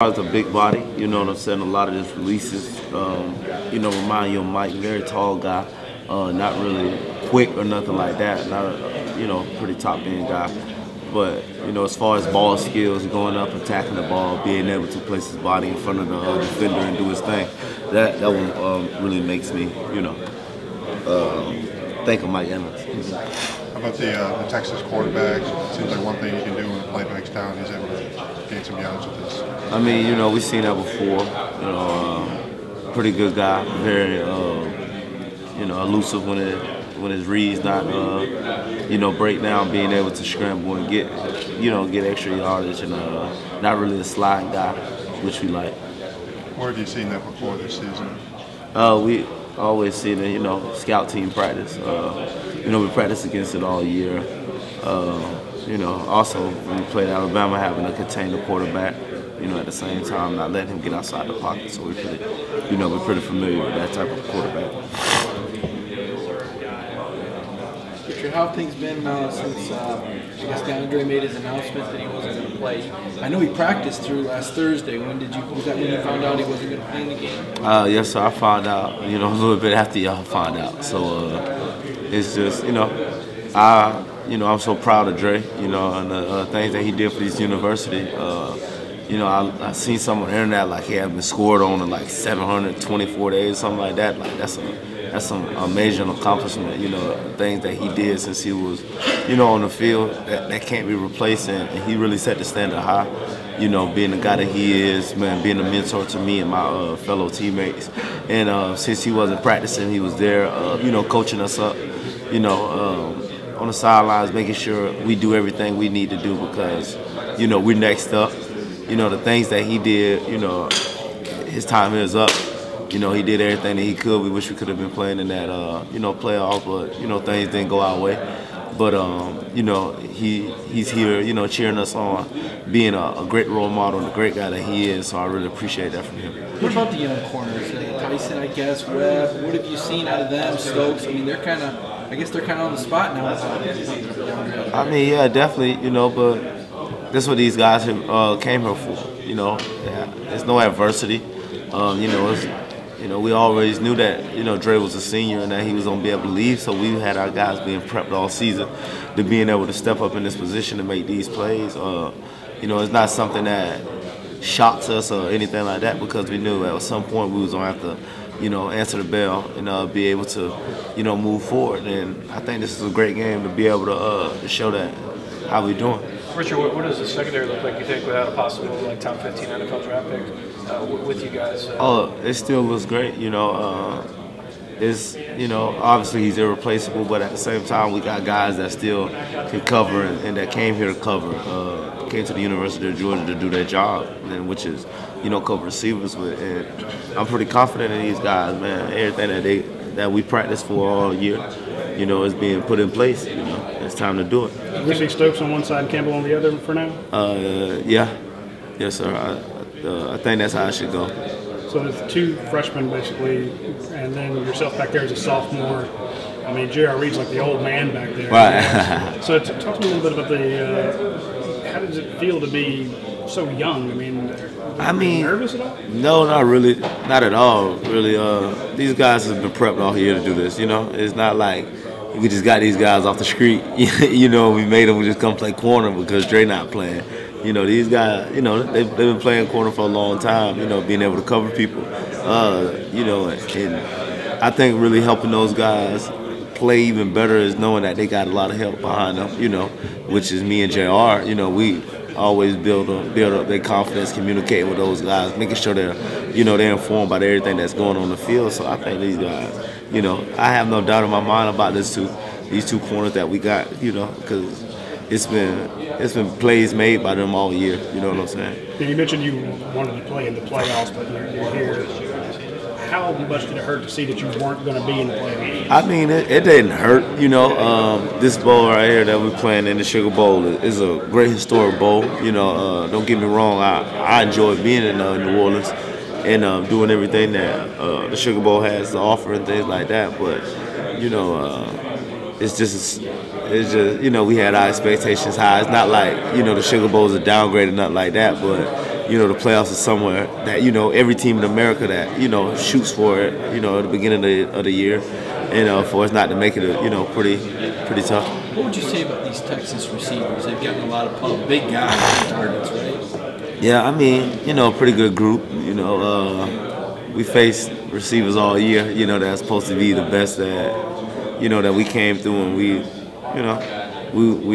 As a big body, you know what I'm saying? A lot of his releases, remind you of Mike, very tall guy, not really quick or nothing like that. Not a, pretty top end guy. But, as far as ball skills, going up, attacking the ball, being able to place his body in front of the defender and do his thing, that one really makes me, think of Mike Evans. How about the Texas quarterbacks? It seems like one thing you can do when the play breaks down, he's able to gain some yards with this. I mean, we've seen that before. Pretty good guy, very, elusive when his reads not, break down, being able to scramble and get extra yardage, and not really a slide guy, which we like. Where have you seen that before this season? We always see it, scout team practice. We practice against it all year. Also when we played Alabama, having to contain the quarterback, at the same time, not letting him get outside the pocket. So we're pretty familiar with that type of quarterback. Richard, how have things been since DeAndre made his announcement that he wasn't going to play? I know he practiced through last Thursday. Was that when you found out he wasn't going to play in the game? Yes, sir. I found out, a little bit after y'all found out. So it's just, I'm so proud of Dre, and the things that he did for this university. I seen some on the internet like he had been scored on in like 724 days, something like that. Like that's some amazing accomplishment. Things that he did since he was, on the field that can't be replaced, and he really set the standard high. Being the guy that he is, man, being a mentor to me and my fellow teammates. And since he wasn't practicing, he was there, coaching us up, on the sidelines, making sure we do everything we need to do because, we're next up. The things that he did, his time is up. He did everything that he could. We wish we could have been playing in that, playoff, but, things didn't go our way. But, he's here, cheering us on, being a great role model and a great guy that he is. So I really appreciate that from him. What about the young corners? Tyson, I guess, Webb. What have you seen out of them? Stokes? I mean, they're kind of on the spot now. I mean, yeah, definitely, but that's what these guys came here for. There's no adversity. We always knew that, Dre was a senior and that he was going to be able to leave, so we had our guys being prepped all season to being able to step up in this position to make these plays. It's not something that shocks us or anything like that because we knew at some point we was going to have to, answer the bell and be able to, move forward. And I think this is a great game to be able to show that how we doing. Richard, what does the secondary look like, you think, without a possible top 15 NFL draft pick with you guys? It still looks great. Obviously he's irreplaceable, but at the same time we got guys that still can cover and that came here to cover, came to the University of Georgia to do their job, and which is, cover receivers with. And I'm pretty confident in these guys, man. Everything that we practiced for all year, is being put in place. It's time to do it. We see Stokes on one side and Campbell on the other for now? Yeah. Yes, sir. I think that's how it should go. So there's two freshmen, basically, and then yourself back there as a sophomore. I mean, J.R. Reed's like the old man back there. Right. So talk to me a little bit about how does it feel to be so young? I mean, nervous at all? No, not really. Not at all, really. These guys have been prepped all year to do this, It's not like we just got these guys off the street, we made them just come play corner because Dre not playing. These guys, they've been playing corner for a long time, being able to cover people, and I think really helping those guys play even better is knowing that they got a lot of help behind them, which is me and JR. We always build up their confidence, communicating with those guys, making sure they're, they're informed about everything that's going on in the field. So I think these guys, I have no doubt in my mind about these two corners that we got, because it's been plays made by them all year. You know what I'm saying? You mentioned you wanted to play in the playoffs, but you're here. How much did it hurt to see that you weren't going to be in the playoffs? I mean, it didn't hurt. This bowl right here that we're playing in, the Sugar Bowl, is a great historic bowl. Don't get me wrong. I enjoy being in New Orleans and doing everything that the Sugar Bowl has to offer and things like that. But it's just we had our expectations high. It's not like the Sugar Bowl is a downgrade or nothing like that. But the playoffs is somewhere that, every team in America that, shoots for it, at the beginning of the year. And for us not to make it, pretty tough. What would you say about these Texas receivers? They've gotten a lot of pub, big guys, targets, right? Yeah, I mean, pretty good group. We faced receivers all year, that's supposed to be the best that we came through and we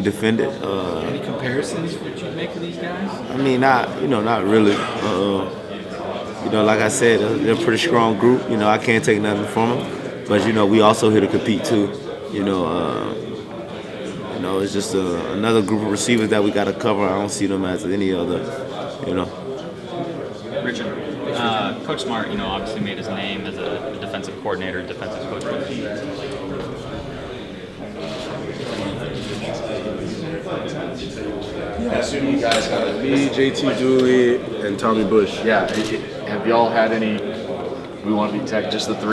defended. Any comparisons would you make of these guys? I mean, not really. Like I said, they're a pretty strong group. I can't take nothing from them. But, we also here to compete too. It's just another group of receivers that we got to cover. I don't see them as any other, Richard, Coach Smart, obviously made his name as a defensive coordinator, defensive coach. I assume you guys got me, JT Dooley, and Tommy Bush. Yeah. Have y'all had any? We want to be tech, just the three.